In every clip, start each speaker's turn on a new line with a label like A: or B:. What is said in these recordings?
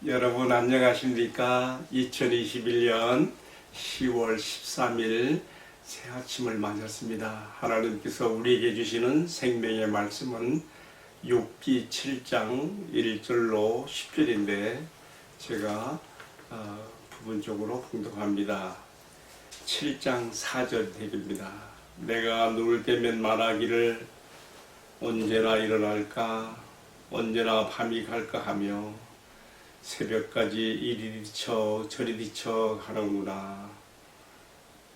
A: 여러분 안녕하십니까? 2021년 10월 13일 새 아침을 맞았습니다. 하나님께서 우리에게 주시는 생명의 말씀은 욥기 7장 1절로 10절인데 제가 부분적으로 봉독합니다. 7장 4절 대입니다. 내가 누울 때면 말하기를 언제나 일어날까 언제나 밤이 갈까 하며 새벽까지 이리 뒤쳐 저리 뒤쳐 가는구나.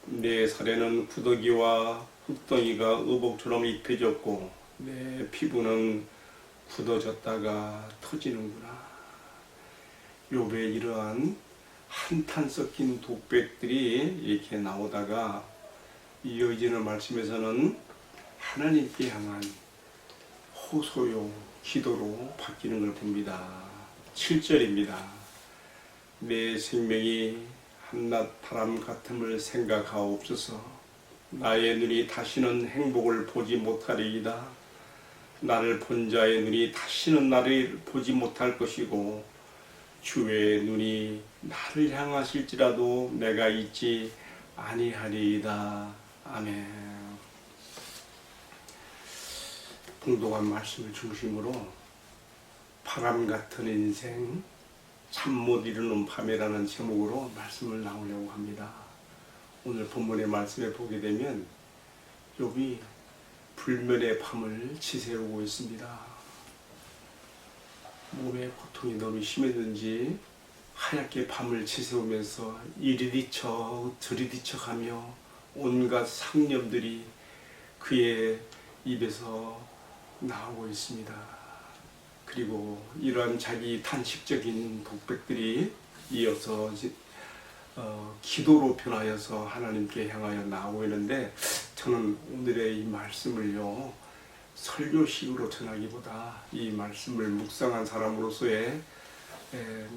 A: 내 살에는 구더기와 흙덩이가 의복처럼 입혀졌고 내 피부는 굳어졌다가 터지는구나. 욥의 이러한 한탄 섞인 독백들이 이렇게 나오다가 이어지는 말씀에서는 하나님께 향한 호소요 기도로 바뀌는 걸 봅니다. 7절입니다. 내 생명이 한낮 바람 같음을 생각하옵소서. 나의 눈이 다시는 행복을 보지 못하리이다. 나를 본 자의 눈이 다시는 나를 보지 못할 것이고 주의 눈이 나를 향하실지라도 내가 잊지 아니하리이다. 아멘. 봉독한 말씀을 중심으로 바람 같은 인생, 잠 못 이루는 밤이라는 제목으로 말씀을 나누려고 합니다. 오늘 본문의 말씀에 보게 되면 욥이 불면의 밤을 지새우고 있습니다. 몸의 고통이 너무 심했는지 하얗게 밤을 지새우면서 이리 뒤쳐 저리 뒤쳐 가며 온갖 상념들이 그의 입에서 나오고 있습니다. 그리고 이러한 자기 탄식적인 독백들이 이어서 기도로 변하여서 하나님께 향하여 나오고 있는데 저는 오늘의 이 말씀을요 설교식으로 전하기보다 이 말씀을 묵상한 사람으로서의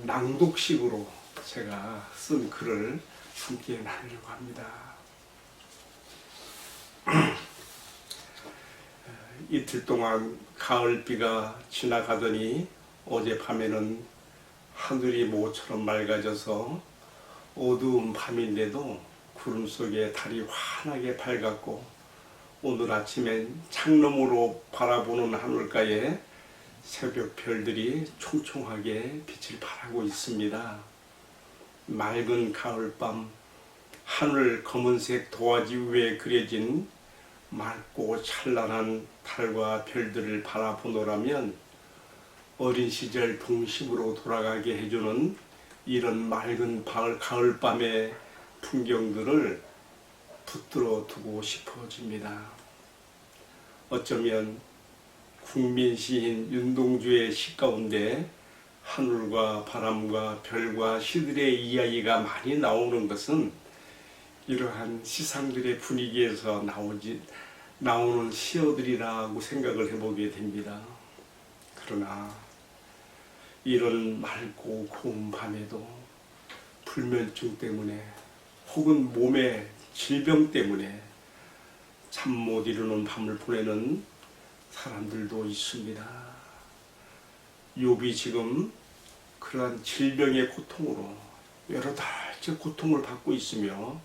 A: 낭독식으로 제가 쓴 글을 함께 나누려고 합니다. 이틀 동안 가을비가 지나가더니 어젯밤에는 하늘이 모처럼 맑아져서 어두운 밤인데도 구름 속에 달이 환하게 밝았고 오늘 아침엔 창너머로 바라보는 하늘가에 새벽 별들이 총총하게 빛을 발하고 있습니다. 맑은 가을밤 하늘 검은색 도화지 위에 그려진 맑고 찬란한 달과 별들을 바라보노라면 어린 시절 동심으로 돌아가게 해주는 이런 맑은 가을밤의 풍경들을 붙들어 두고 싶어집니다. 어쩌면 국민 시인 윤동주의 시 가운데 하늘과 바람과 별과 시들의 이야기가 많이 나오는 것은 이러한 시상들의 분위기에서 나오는 시어들이라고 생각을 해보게 됩니다. 그러나 이런 맑고 고운 밤에도 불면증 때문에 혹은 몸의 질병 때문에 잠 못 이루는 밤을 보내는 사람들도 있습니다. 욥이 지금 그러한 질병의 고통으로 여러 달째 고통을 받고 있으며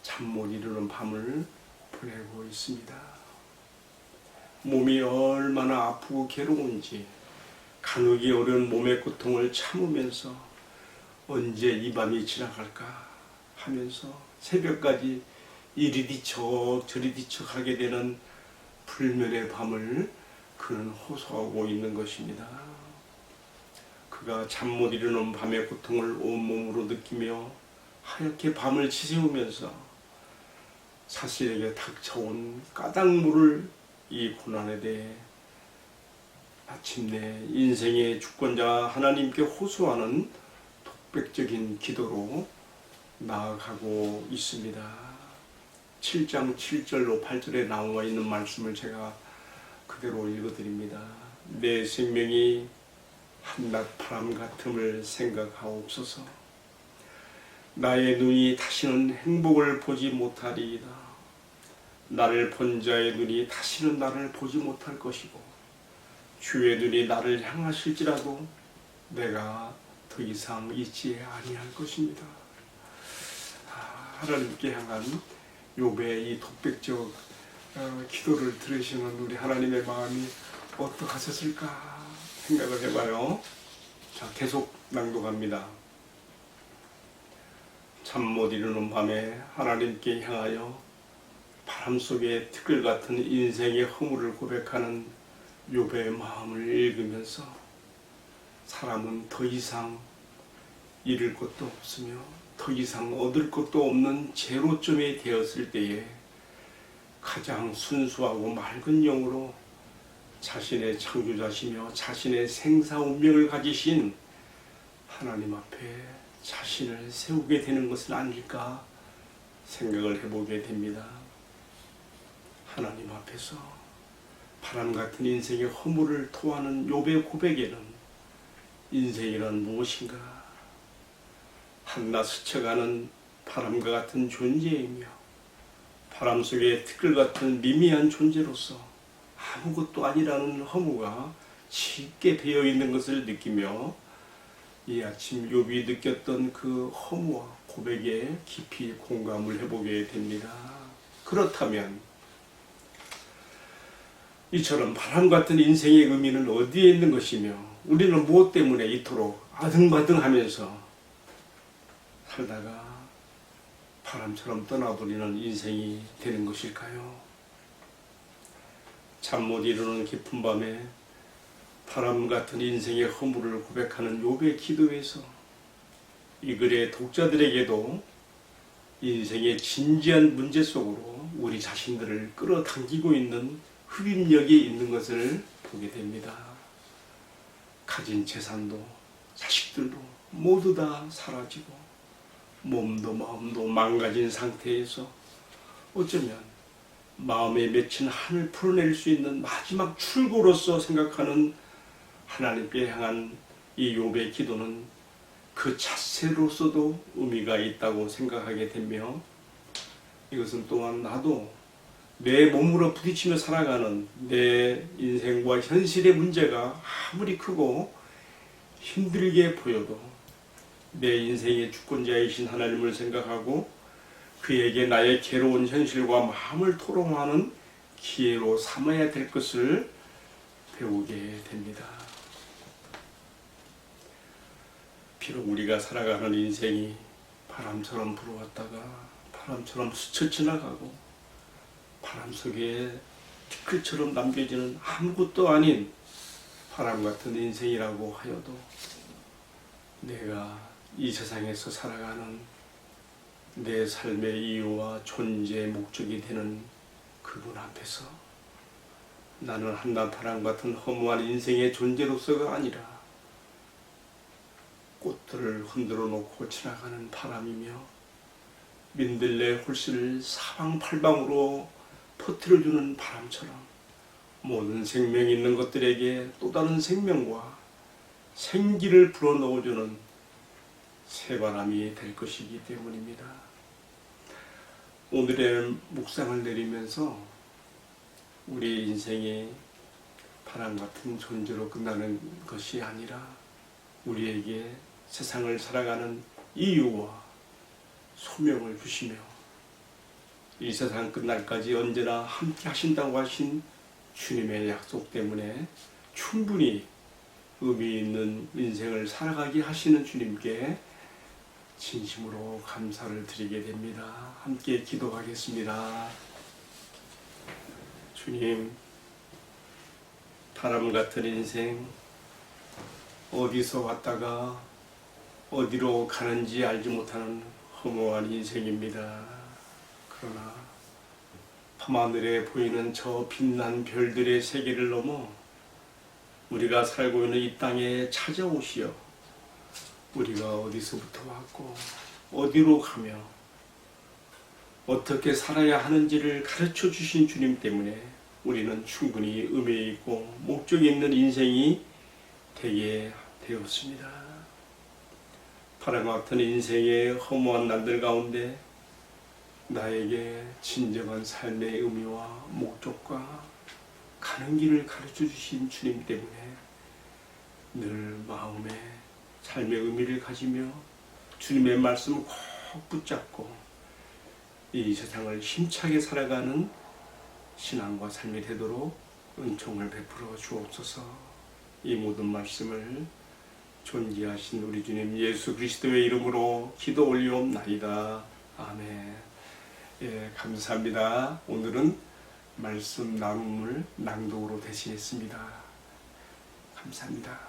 A: 잠 못 이루는 밤을 보내고 있습니다. 몸이 얼마나 아프고 괴로운지 가누기 어려운 몸의 고통을 참으면서 언제 이 밤이 지나갈까 하면서 새벽까지 이리 뒤쳐 저리 뒤쳐 가게 되는 불면의 밤을 그는 호소하고 있는 것입니다. 그가 잠 못 이루는 밤의 고통을 온몸으로 느끼며 하얗게 밤을 지새우면서 자신에게 닥쳐온 까닭물을 이 고난에 대해 마침내 인생의 주권자 하나님께 호소하는 독백적인 기도로 나아가고 있습니다. 7장 7절로 8절에 나와 있는 말씀을 제가 그대로 읽어드립니다. 내 생명이 한낮 바람 같음을 생각하옵소서. 나의 눈이 다시는 행복을 보지 못하리이다. 나를 본 자의 눈이 다시는 나를 보지 못할 것이고 주의 눈이 나를 향하실지라도 내가 더 이상 있지 아니할 것입니다. 하나님께 향한 욥의 이 독백적 기도를 들으시는 우리 하나님의 마음이 어떠하셨을까 생각을 해봐요. 자, 계속 낭독합니다. 잠 못 이루는 밤에 하나님께 향하여 바람 속에 티끌 같은 인생의 허물을 고백하는 욥의 마음을 읽으면서 사람은 더 이상 잃을 것도 없으며 더 이상 얻을 것도 없는 제로점이 되었을 때에 가장 순수하고 맑은 영으로 자신의 창조자시며 자신의 생사 운명을 가지신 하나님 앞에 자신을 세우게 되는 것은 아닐까 생각을 해보게 됩니다. 하나님 앞에서 바람 같은 인생의 허물을 토하는 욥의 고백에는 인생이란 무엇인가? 한낱 스쳐가는 바람과 같은 존재이며 바람 속의 티끌 같은 미미한 존재로서 아무것도 아니라는 허무가 짙게 배어 있는 것을 느끼며 이 아침 욥이 느꼈던 그 허무와 고백에 깊이 공감을 해보게 됩니다. 그렇다면 이처럼 바람 같은 인생의 의미는 어디에 있는 것이며 우리는 무엇 때문에 이토록 아등바등하면서 살다가 바람처럼 떠나버리는 인생이 되는 것일까요? 잠 못 이루는 깊은 밤에 바람 같은 인생의 허물을 고백하는 욥의 기도에서 이 글의 독자들에게도 인생의 진지한 문제 속으로 우리 자신들을 끌어당기고 있는 흡입력이 있는 것을 보게 됩니다. 가진 재산도 자식들도 모두 다 사라지고 몸도 마음도 망가진 상태에서 어쩌면 마음에 맺힌 한을 풀어낼 수 있는 마지막 출구로서 생각하는 하나님께 향한 이 욥의 기도는 그 자체로서도 의미가 있다고 생각하게 되며 이것은 또한 나도 내 몸으로 부딪히며 살아가는 내 인생과 현실의 문제가 아무리 크고 힘들게 보여도 내 인생의 주권자이신 하나님을 생각하고 그에게 나의 괴로운 현실과 마음을 토로하는 기회로 삼아야 될 것을 배우게 됩니다. 비록 우리가 살아가는 인생이 바람처럼 불어왔다가 바람처럼 스쳐 지나가고 바람 속에 티끌처럼 남겨지는 아무것도 아닌 바람 같은 인생이라고 하여도 내가 이 세상에서 살아가는 내 삶의 이유와 존재의 목적이 되는 그분 앞에서 나는 한낱 바람 같은 허무한 인생의 존재로서가 아니라 꽃들을 흔들어 놓고 지나가는 바람이며 민들레 홀씨를 사방팔방으로 퍼뜨려주는 바람처럼 모든 생명이 있는 것들에게 또 다른 생명과 생기를 불어넣어주는 새바람이 될 것이기 때문입니다. 오늘의 묵상을 내리면서 우리 인생이 바람 같은 존재로 끝나는 것이 아니라 우리에게 세상을 살아가는 이유와 소명을 주시며 이 세상 끝날까지 언제나 함께 하신다고 하신 주님의 약속 때문에 충분히 의미 있는 인생을 살아가게 하시는 주님께 진심으로 감사를 드리게 됩니다. 함께 기도하겠습니다. 주님, 바람 같은 인생, 어디서 왔다가 어디로 가는지 알지 못하는 허무한 인생입니다. 그러나 밤하늘에 보이는 저 빛난 별들의 세계를 넘어 우리가 살고 있는 이 땅에 찾아오시어 우리가 어디서부터 왔고 어디로 가며 어떻게 살아야 하는지를 가르쳐 주신 주님 때문에 우리는 충분히 의미 있고 목적이 있는 인생이 되게 되었습니다. 바람 같은 인생의 허무한 날들 가운데 나에게 진정한 삶의 의미와 목적과 가는 길을 가르쳐 주신 주님 때문에 늘 마음에 삶의 의미를 가지며 주님의 말씀을 꼭 붙잡고 이 세상을 힘차게 살아가는 신앙과 삶이 되도록 은총을 베풀어 주옵소서. 이 모든 말씀을 존귀하신 우리 주님 예수 그리스도의 이름으로 기도 올리옵나이다. 아멘. 예, 감사합니다. 오늘은 말씀 나눔을 낭독으로 대신했습니다. 감사합니다.